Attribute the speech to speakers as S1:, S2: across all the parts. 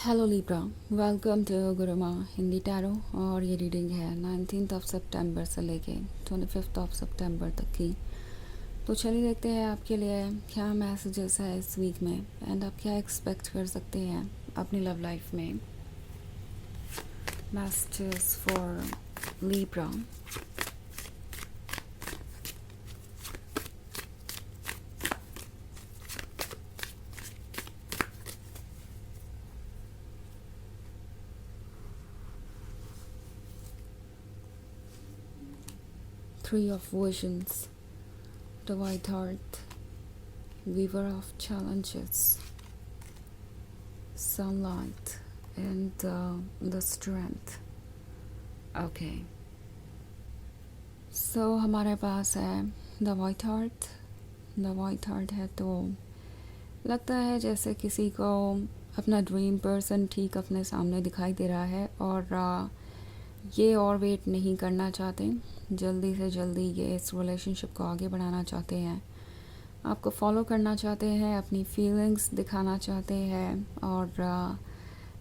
S1: Hello Libra, welcome to Guruma Hindi tarot. और ये reading है 19 सितंबर से लेके 25 सितंबर तक की। तो चलिए देखते हैं आपके लिए क्या मैसेजेस है इस वीक में एंड आप क्या एक्सपेक्ट कर सकते हैं अपनी लव लाइफ में। Messages for Libra. 3 of Visions, the White Heart, Weaver of Challenges, Sunlight and the Strength. Okay, so हमारे पास है the white heart. The white heart है तो लगता है जैसे किसी को अपना ड्रीम पर्सन ठीक अपने सामने दिखाई दे रहा है और ये और वेट नहीं करना चाहते, जल्दी से जल्दी ये इस रिलेशनशिप को आगे बढ़ाना चाहते हैं, आपको फॉलो करना चाहते हैं, अपनी फीलिंग्स दिखाना चाहते हैं और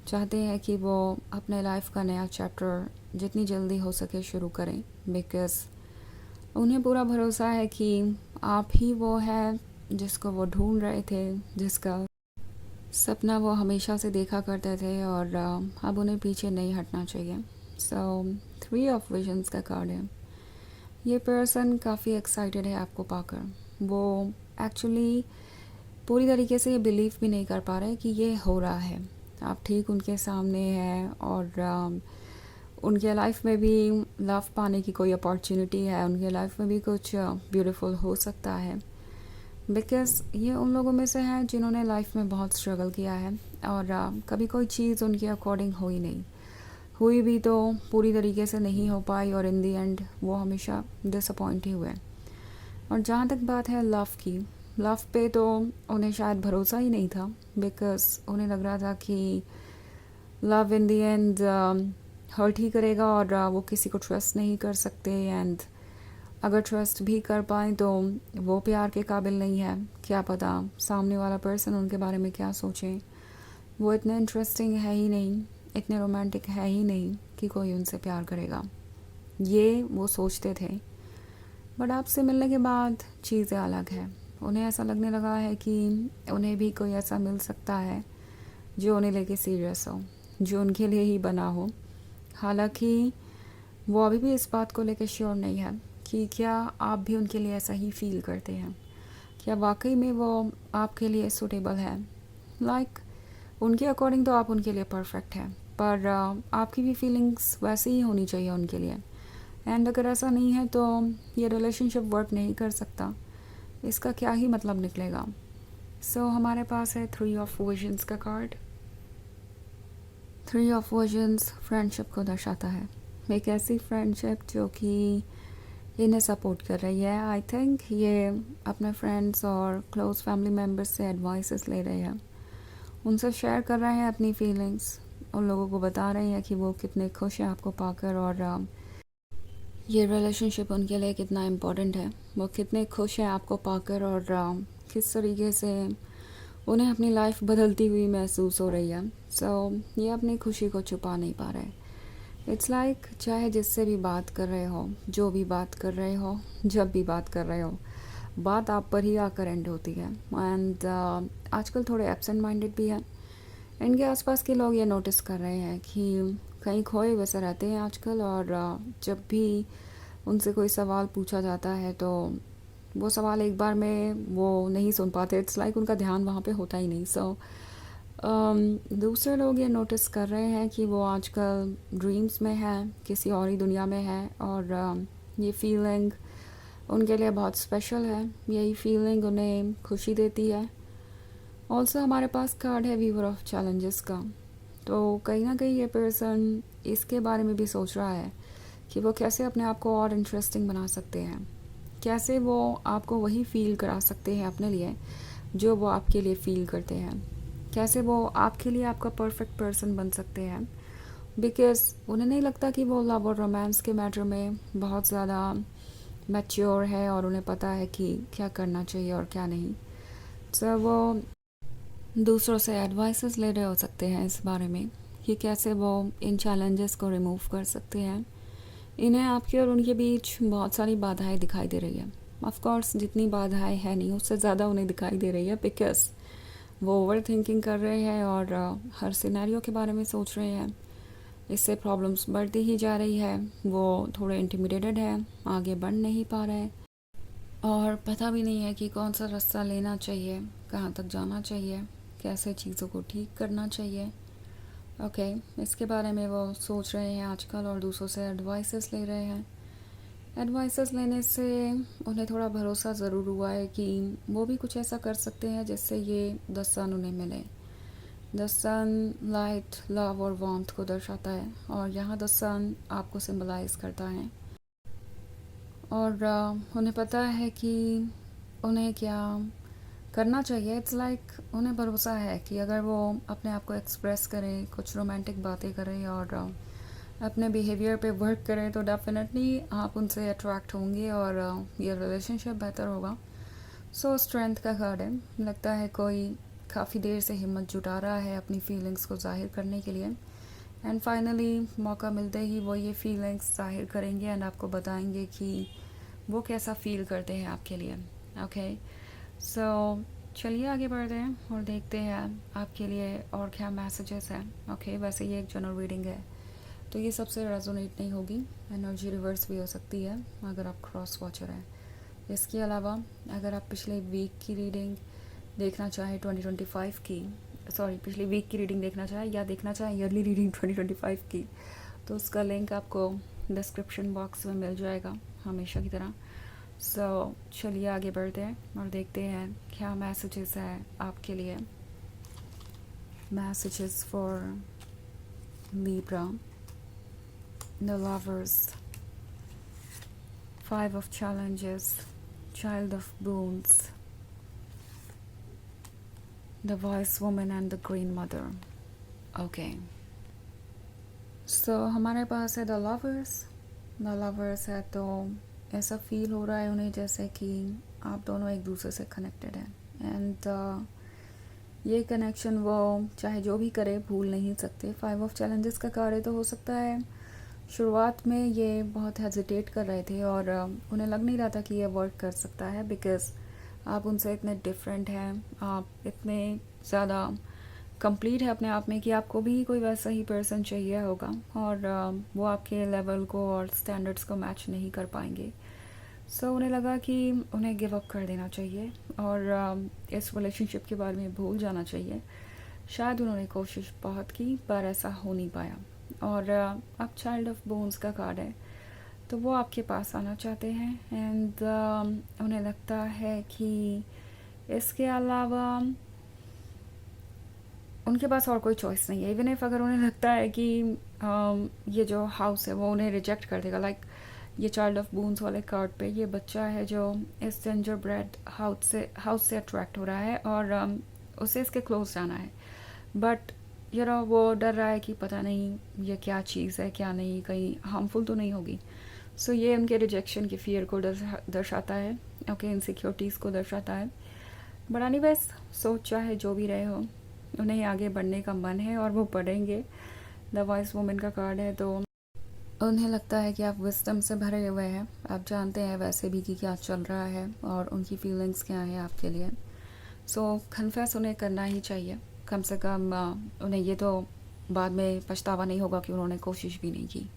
S1: चाहते हैं कि वो अपने लाइफ का नया चैप्टर जितनी जल्दी हो सके शुरू करें। बिकॉज़ उन्हें पूरा भरोसा है कि आप ही वो है जिसको वो ढूंढ रहे थे, जिसका सपना वो हमेशा से देखा करते थे और अब उन्हें पीछे नहीं हटना चाहिए। सो 3 ऑफ विजन्स का कार्ड है। ये पर्सन काफ़ी एक्साइटेड है आपको पाकर। वो एक्चुअली पूरी तरीके से ये बिलीव भी नहीं कर पा रहे कि ये हो रहा है। आप ठीक उनके सामने हैं और उनके लाइफ में भी लव पाने की कोई अपॉर्चुनिटी है, उनके लाइफ में भी कुछ ब्यूटीफुल हो सकता है। बिकॉज़ ये उन लोगों में से है जिन्होंने लाइफ में बहुत स्ट्रगल किया है और कभी कोई चीज़ उनके अकॉर्डिंग हुई नहीं, हुई भी तो पूरी तरीके से नहीं हो पाई और इन दी एंड वो हमेशा डिसअपॉइंट ही हुए। और जहाँ तक बात है लव की, लव पे तो उन्हें शायद भरोसा ही नहीं था। बिकॉज़ उन्हें लग रहा था कि love in the end hurt ही करेगा और वो किसी को ट्रस्ट नहीं कर सकते एंड अगर ट्रस्ट भी कर पाएँ तो वो प्यार के काबिल नहीं है। क्या पता सामने वाला पर्सन उनके बारे में क्या सोचे। वो इतने इंटरेस्टिंग है ही नहीं, इतने रोमांटिक है ही नहीं कि कोई उनसे प्यार करेगा, ये वो सोचते थे। बट आपसे मिलने के बाद चीज़ें अलग है। उन्हें ऐसा लगने लगा है कि उन्हें भी कोई ऐसा मिल सकता है जो उन्हें लेके सीरियस हो, जो उनके लिए ही बना हो। हालांकि वो अभी भी इस बात को लेकर श्योर नहीं है कि क्या आप भी उनके लिए ऐसा ही फील करते हैं, क्या वाकई में वो आपके लिए सूटेबल है। उनके अकॉर्डिंग तो आप उनके लिए परफेक्ट है, पर आपकी भी फीलिंग्स वैसे ही होनी चाहिए उनके लिए। एंड अगर ऐसा नहीं है तो ये रिलेशनशिप वर्क नहीं कर सकता, इसका क्या ही मतलब निकलेगा। सो हमारे पास है 3 ऑफ विजन्स का कार्ड। 3 ऑफ विजन्स फ्रेंडशिप को दर्शाता है। एक ऐसी फ्रेंडशिप जो कि इन्हें सपोर्ट कर रही है। आई थिंक ये अपने फ्रेंड्स और क्लोज फैमिली मेम्बर्स से एडवाइसेस ले रहे हैं, उनसे शेयर कर रहे हैं अपनी फीलिंग्स, उन लोगों को बता रहे हैं कि वो कितने खुश हैं आपको पाकर और ये रिलेशनशिप उनके लिए कितना इम्पोर्टेंट है, वो कितने खुश हैं आपको पाकर और किस तरीके से उन्हें अपनी लाइफ बदलती हुई महसूस हो रही है। सो ये अपनी खुशी को छुपा नहीं पा रहे। इट्स लाइक चाहे जिससे भी बात कर रहे हो, जो भी बात कर रहे हो, जब भी बात कर रहे हो, बात आप पर ही आकर एंड होती है। एंड आजकल थोड़े एब्सेंट माइंडेड भी हैं। इनके आसपास के लोग ये नोटिस कर रहे हैं कि कहीं खोए वैसे रहते हैं आजकल और जब भी उनसे कोई सवाल पूछा जाता है तो वो सवाल एक बार में वो नहीं सुन पाते। इट्स लाइक उनका ध्यान वहाँ पे होता ही नहीं। सो दूसरे लोग ये नोटिस कर रहे हैं कि वो आजकल ड्रीम्स में है, किसी और ही दुनिया में है और ये फीलिंग उनके लिए बहुत स्पेशल है। यही फीलिंग उन्हें खुशी देती है। ऑल्सो हमारे पास कार्ड है वीवर ऑफ चैलेंजेस का। तो कहीं ना कहीं ये पर्सन इसके बारे में भी सोच रहा है कि वो कैसे अपने आप को और इंटरेस्टिंग बना सकते हैं, कैसे वो आपको वही फील करा सकते हैं अपने लिए जो वो आपके लिए फील करते हैं, कैसे वो आपके लिए आपका परफेक्ट पर्सन बन सकते हैं। बिकॉज़ उन्हें नहीं लगता कि वो लव और रोमांस के मैटर में बहुत ज़्यादा मैच्योर है और उन्हें पता है कि क्या करना चाहिए और क्या नहीं। सो वो दूसरों से एडवाइसेस ले रहे हो सकते हैं इस बारे में कि कैसे वो इन चैलेंजेस को रिमूव कर सकते हैं। इन्हें आपके और उनके बीच बहुत सारी बाधाएं दिखाई दे रही है। ऑफ कोर्स जितनी बाधाएं है नहीं उससे ज़्यादा उन्हें दिखाई दे रही है, बिकॉज वो ओवर थिंकिंग कर रहे हैं और हर सिनेरियो के बारे में सोच रहे हैं। इससे प्रॉब्लम्स बढ़ती ही जा रही है। वो थोड़े इंटिमिडेटेड है, आगे बढ़ नहीं पा रहे और पता भी नहीं है कि कौन सा रास्ता लेना चाहिए, कहाँ तक जाना चाहिए, कैसे चीज़ों को ठीक करना चाहिए। ओके, इसके बारे में वो सोच रहे हैं आजकल और दूसरों से एडवाइसेस ले रहे हैं। एडवाइसेस लेने से उन्हें थोड़ा भरोसा ज़रूर हुआ है कि वो भी कुछ ऐसा कर सकते हैं जिससे ये द सन उन्हें मिले। द सन लाइट, लव और वार्मथ को दर्शाता है और यहाँ द सन आपको सिंबलाइज करता है। और उन्हें पता है कि उन्हें क्या करना चाहिए। इट्स लाइक उन्हें भरोसा है कि अगर वो अपने आप को एक्सप्रेस करें, कुछ रोमांटिक बातें करें और अपने बिहेवियर पे वर्क करें तो डेफिनेटली आप उनसे अट्रैक्ट होंगे और ये रिलेशनशिप बेहतर होगा। सो स्ट्रेंथ का कार्ड है। लगता है कोई काफ़ी देर से हिम्मत जुटा रहा है अपनी फीलिंग्स को जाहिर करने के लिए एंड फाइनली मौका मिलते ही वो ये फीलिंग्स जाहिर करेंगे एंड आपको बताएंगे कि वो कैसा फील करते हैं आपके लिए। ओके, सो चलिए आगे बढ़ते हैं और देखते हैं आपके लिए और क्या मैसेजेस हैं। ओके, वैसे ये एक जनरल रीडिंग है तो ये सबसे रेजोनेट नहीं होगी, एनर्जी रिवर्स भी हो सकती है अगर आप क्रॉस वॉचर हैं। इसके अलावा अगर आप पिछले वीक की रीडिंग देखना चाहें 2025 की, सॉरी पिछले वीक की रीडिंग देखना चाहें या देखना चाहें ईयरली रीडिंग 2025 की, तो उसका लिंक आपको डिस्क्रिप्शन बॉक्स में मिल जाएगा हमेशा की तरह। सो चलिए आगे बढ़ते हैं और देखते हैं क्या मैसेजेस हैं आपके लिए। Messages for Libra, the lovers, 5 of challenges, child of boons, the wise woman and the green mother. Okay, so हमारे पास है the lovers है तो ऐसा फील हो रहा है उन्हें जैसे कि आप दोनों एक दूसरे से कनेक्टेड हैं एंड ये कनेक्शन वो चाहे जो भी करे भूल नहीं सकते। 5 ऑफ चैलेंजेस का कार्य तो हो सकता है शुरुआत में ये बहुत हेजिटेट कर रहे थे और उन्हें लग नहीं रहा था कि ये वर्क कर सकता है, बिकॉज़ आप उनसे इतने डिफरेंट हैं, आप इतने ज़्यादा कंप्लीट है अपने आप में कि आपको भी कोई वैसा ही पर्सन चाहिए होगा और वो आपके लेवल को और स्टैंडर्ड्स को मैच नहीं कर पाएंगे। सो उन्हें लगा कि उन्हें गिव अप कर देना चाहिए और इस रिलेशनशिप के बारे में भूल जाना चाहिए। शायद उन्होंने कोशिश बहुत की पर ऐसा हो नहीं पाया और अब चाइल्ड ऑफ बोन्स का कार्ड है तो वो आपके पास आना चाहते हैं एंड उन्हें लगता है कि इसके अलावा उनके पास और कोई चॉइस नहीं है। इवन इफ अगर उन्हें लगता है कि ये जो हाउस है वो उन्हें रिजेक्ट कर देगा, लाइक ये चाइल्ड ऑफ बून्स वाले कार्ड पे ये बच्चा है जो इस जिंजर ब्रेड हाउस से अट्रैक्ट हो रहा है और उसे इसके क्लोज जाना है, बट वो डर रहा है कि पता नहीं ये क्या चीज़ है क्या नहीं, कहीं हार्मफुल तो नहीं होगी। सो ये उनके रिजेक्शन के फियर को दर्शाता है। ओके, इनसिक्योरिटीज़ को दर्शाता है। बट एनीवेज, सोच चाहे जो भी रहे हो उन्हें आगे बढ़ने का मन है और वो बढ़ेंगे। द वाइस वुमेन का कार्ड है तो उन्हें लगता है कि आप विजडम से भरे हुए हैं, आप जानते हैं वैसे भी कि क्या चल रहा है और उनकी फीलिंग्स क्या हैं आपके लिए। सो कन्फेस उन्हें करना ही चाहिए, कम से कम उन्हें ये तो बाद में पछतावा नहीं होगा कि उन्होंने कोशिश भी नहीं की।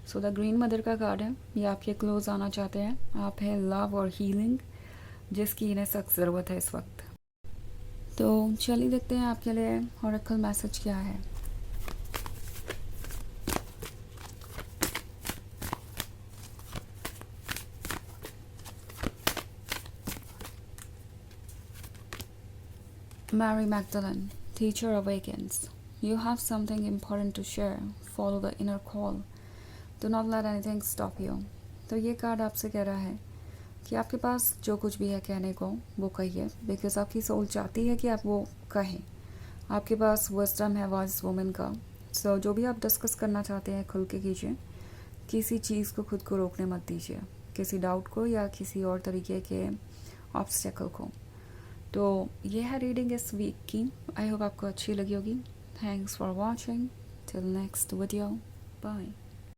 S1: सो द ग्रीन मदर का कार्ड है, ये आपके क्लोज आना चाहते हैं। आप हैं लव और हीलिंग जिसकी इन्हें सख्त ज़रूरत है इस वक्त। तो चलिए देखते हैं आपके लिए ऑरेकल मैसेज क्या है। Mary Magdalene, teacher awakens. You have something important to share. Follow the inner call. Do not let anything stop you. तो ये कार्ड आपसे कह रहा है कि आपके पास जो कुछ भी है कहने को वो कहिए, बिकॉज आपकी सोल चाहती है कि आप वो कहें। आपके पास विजडम है वॉइस वुमेन का। सो जो भी आप डिस्कस करना चाहते हैं खुल के कीजिए। किसी चीज़ को खुद को रोकने मत दीजिए, किसी डाउट को या किसी और तरीके के ऑब्स्टेकल को। तो ये है रीडिंग इस वीक की। आई होप आपको अच्छी लगी होगी। Thanks for watching. Till next video. Bye.